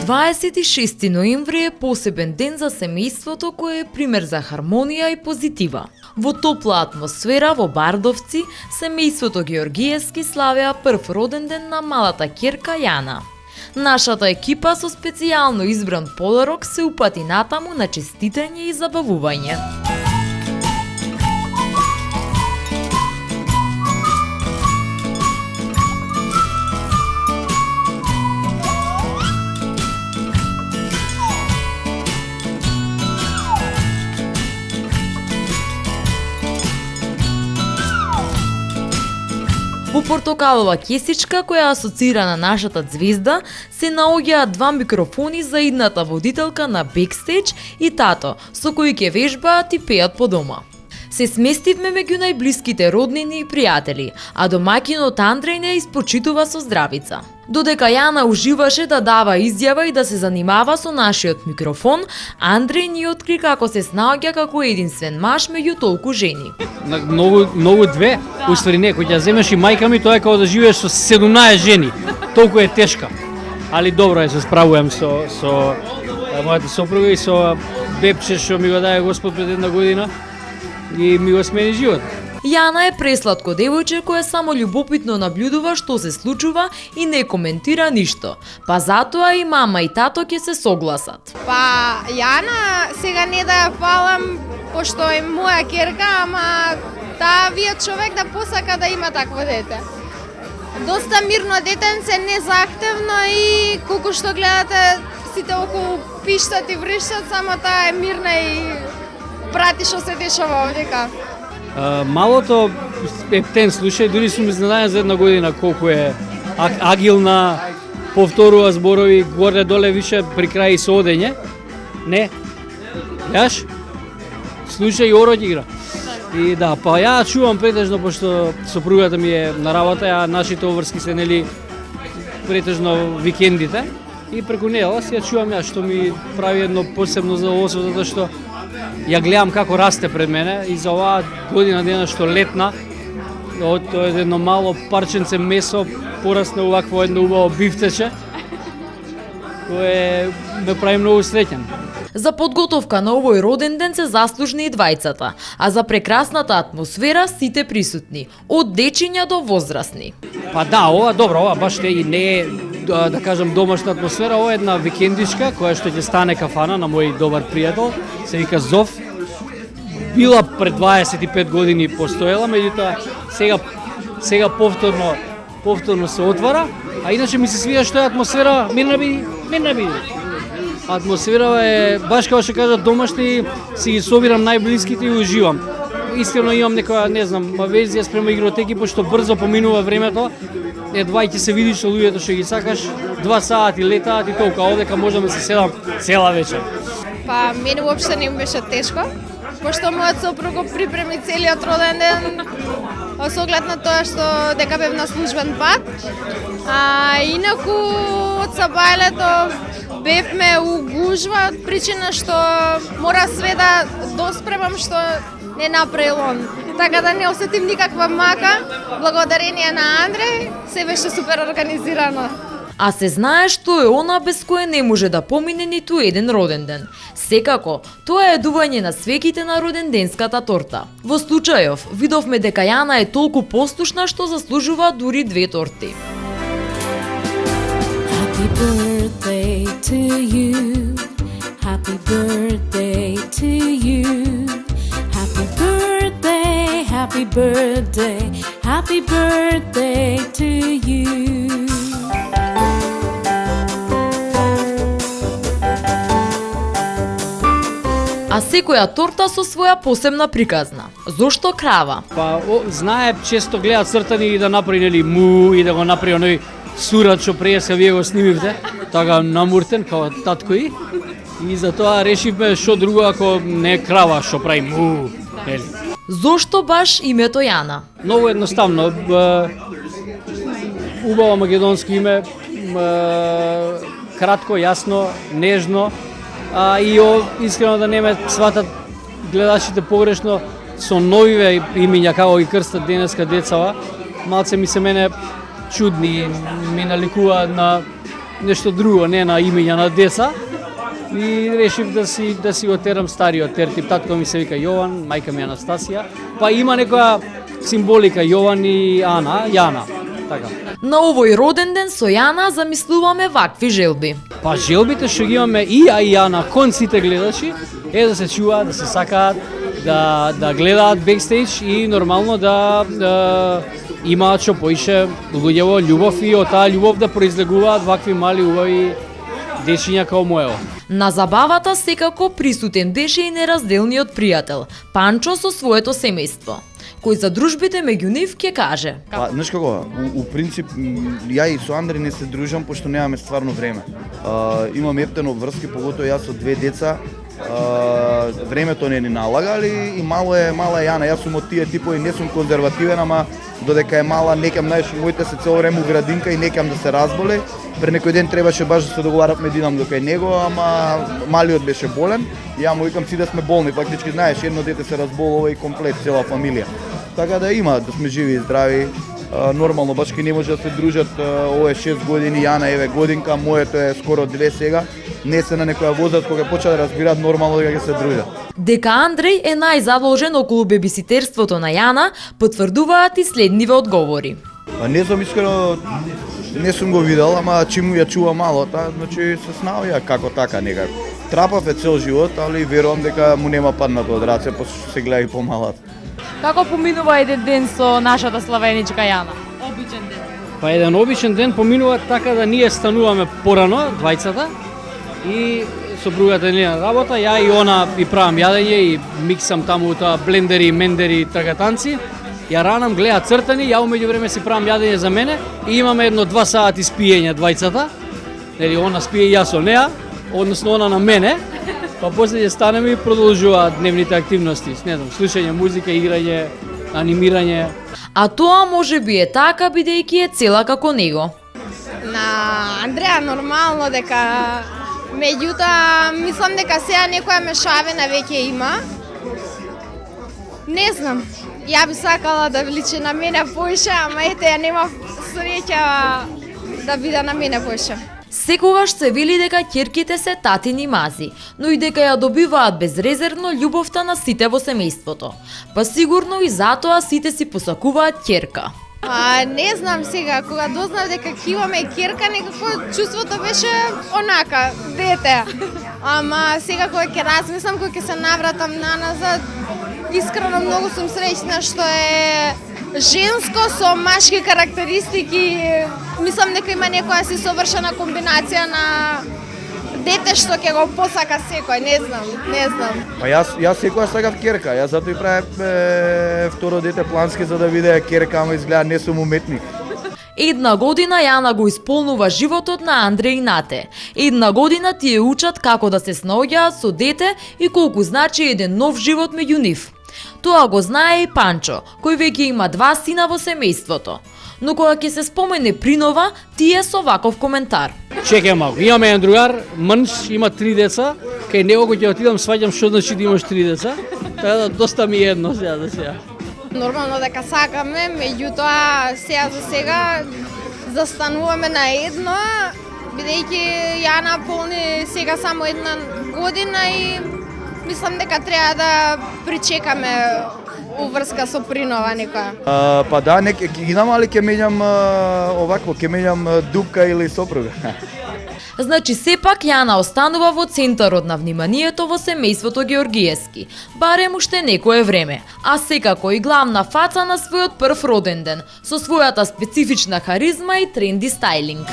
26 ноември е посебен ден за семејството кое е пример за хармонија и позитива. Во топла атмосфера во Бардовци, семејството Георгиевски славеа прв роден ден на малата ќерка Јана. Нашата екипа со специјално избран подарок се упати натаму на честитање и забавување. Во портокалова кесичка која асоцира на нашата звезда се наоѓаат два микрофони за идната водителка на Бекстејдж и тато, со кои ќе вежбаат и пеат по дома. Се сместивме меѓу најблиските роднини и пријатели, а домаќинот Андреј не испочитува со здравица. Додека Јана уживаше да дава изјава и да се занимава со нашиот микрофон, Андреј ни откри како се снаоѓа како единствен маж меѓу толку жени. Многу две, уствари не, кој ќе земеш и мајка ми, тоа е како да живееш со 17 жени. Толку е тешка. Али добро е, се справувам со мојата сопруга и со бебче што ми го даде Господ пред една година и ми го смени живот. Јана е пресладко девојче кое само љубопитно наблюдува што се случува и не коментира ништо. Па затоа и мама и тато ќе се согласат. Па Јана сега не да ја фалам, пошто е моја ќерка, ама таа вие човек да посака да има такво дете. Доста мирно детенце, незахтевно и колку што гледате сите околу пиштат и вришат, само таа е мирна и прати што се дешава овдека. Малото ептен слушај, дури сум изненаден за една година колку е агилна, повторува зборови горе доле више при крај со одење. Не. Јаш? Слушај и ород игра. И да, па ја чувам претежно пошто сопругата ми е на работа, а нашите обврски се нели претежно викендите и преку неа си ја чувам ја што ми прави едно посебно задоволство затоа што ја гледам како расте пред мене и за оваа година дена што летна, од тоа едно мало парченце месо порасна овакво едно убаво бифтече, кое ме прави многу среќен. За подготовка на овој роден ден се заслужни и двајцата, а за прекрасната атмосфера сите присутни, од дечиња до возрастни. Па да, ова добро, ова баш и не е да кажам домашна атмосфера, ова е една викендичка која што ќе стане кафана на мој добар пријател, се вика Зов. Била пред 25 години постоела, меѓутоа сега повторно се отвара, а иначе ми се свија што е атмосфера мирна биди. Атмосфера е баш како што кажат домашни, си ги собирам најблиските и уживам. Искрено имам некоја, не знам, авезија спрема игротеки, пошто брзо поминува времето. Едва ќе се видиш со луѓето што ги сакаш, 2 сати летаат и толку, а одека можам да се седам цела вечер. Па мене уопште не ми беше тешко, пошто мојот сопруг го припреми целиот роден ден, со оглед на тоа што дека бев на службен пат. А инаку од сабајлето бевме у гужва од причина што мора све да доспремам што не направил он. Така да не осетим никаква мака, благодарение на Андреј, се беше супер организирано. А се знае што е она без кое не може да помине ниту еден роден ден. Секако, тоа е дување на свеките на роденденската торта. Во случајов, видовме дека Јана е толку послушна што заслужува дури 2 торти. Happy birthday to you. Happy birthday to you. Happy birthday, happy birthday, happy birthday to you. А секоја торта со своја посебна приказна. Зошто крава? Па знае, често гледаат цртани и да направи нели му и да го направи оној сурат што преска вие го снимивте, така намуртен као татко и затоа решивме што друго ако не крава што прави му. Нели. Зошто баш името Јана? Многу едноставно, убаво македонско име, кратко, јасно, нежно, и искрено да не ме сватат гледачите погрешно со новиве имиња како ги крстат денеска децава, малце ми се мене чудни, ми наликуваат на нешто друго, не на имења на деца. И решив да си го терам стариот тертип. Татко ми се вика Јован, мајка ми Анастасија. Па има некоја символика Јован и Јана. Така. На овој роден ден со Јана замислуваме вакви желби. Па желбите што ги имаме и Јана кон сите гледачи е да се чуваат, да се сакаат, да гледаат бекстејдж и нормално да имаат што поише луѓево љубов и од таа љубов да произлегуваат вакви мали убави дечиња као моево. На забавата секако присутен беше и неразделниот пријател, Панчо со своето семејство, кој за дружбите меѓу нив ќе каже. Па, знаеш како, у принцип, ја и со Андри не се дружам, пошто немаме стварно време. Имам ептено врски, поготоа јас со 2 деца, времето не ни налага, али и мала е Јана. Јас сум од тие типови, не сум конзервативен, ама додека е мала, некам, знаеш, моите се цело време у градинка и некам да се разболе. Пред некој ден требаше баш да се договаравме да идам до кај него, ама малиот беше болен. И ја му викам си да сме болни, фактички знаеш, едно дете се разболува и комплет цела фамилија. Така да има, да сме живи и здрави. Нормално, баш ке не може да се дружат, ова е 6 години, Јана еве годинка, моето е скоро 2 сега. Не се на некоја возраст кога почна да разбираат нормално дека ќе се дружат. Дека Андреј е најзаложен околу бебиситерството на Јана, потврдуваат и следниве одговори. Не знам искрено, не сум го видел, ама чиму ја чува малота, значи се снаоѓа како така некако. Трапав е цел живот, али верувам дека му нема паднато од раце, пошто се гледа и помалат. Како поминува еден ден со нашата славеничка Јана? Обичен ден. Па еден обичен ден поминува така да ние стануваме порано, двајцата, и сопругата ни на работа, ја и она и правам јадење и миксам таму тоа блендери, мендери, трагатанци. Ја ранам, гледа цртани, ја умеѓу време си правам јадење за мене и имаме 1-2 сати спиење двајцата. Нели она спие јас со неа, односно она на мене. Па после ќе станеме и продолжуваат дневните активности, не знам, слушање музика, играње, анимирање. А тоа можеби е така бидејќи е цела како него. На Андреа нормално дека, меѓутоа мислам дека сега некоја мешавина веќе има. Не знам, ја би сакала да личи на мене поише, ама ете ја нема среќа да биде на мене поише. Секогаш се вели дека ќерките се татини мази, но и дека ја добиваат безрезервно љубовта на сите во семејството. Па сигурно и затоа сите си посакуваат ќерка. Не знам сега, кога дознав дека ќе имаме ќерка, некако чувството беше онака, дете. Ама сега кога ќе размислам, кога ќе се навратам наназад, искрено многу сум среќна што е женско со машки карактеристики. Мислам дека има некоја си совршена комбинација на дете што ќе го посака секој, не знам. Па јас секоја сакав ќерка, јас затоа и правев второ дете плански за да виде ќерка, ама изгледа не сум уметник. Една година Јана го исполнува животот на Андреј и Нате. Една година тие учат како да се снаоѓаат со дете и колку значи еден нов живот меѓу нив. Тоа го знае и Панчо, кој веќе има 2 сина во семејството. Но кога ќе се спомене принова, тие со ваков коментар. Чекај малку, имаме еден другар, мъж, има 3 деца, кај него кога ќе отидам сваѓам што значи да имаш 3 деца, така да доста ми е едно сега да сега. Нормално дека сакаме, меѓутоа сега застануваме на едно, бидејќи Јана полни сега само 1 година и мислам дека треба да причекаме уврска со принова некоја. Па да, ќе ги али ќе менјам овакво, ќе менјам дупка или сопруга. Значи сепак Јана останува во центарот на вниманието во семејството Георгиевски, барем уште некое време, а секако и главна фаца на својот прв роден ден, со својата специфична харизма и тренди стајлинг.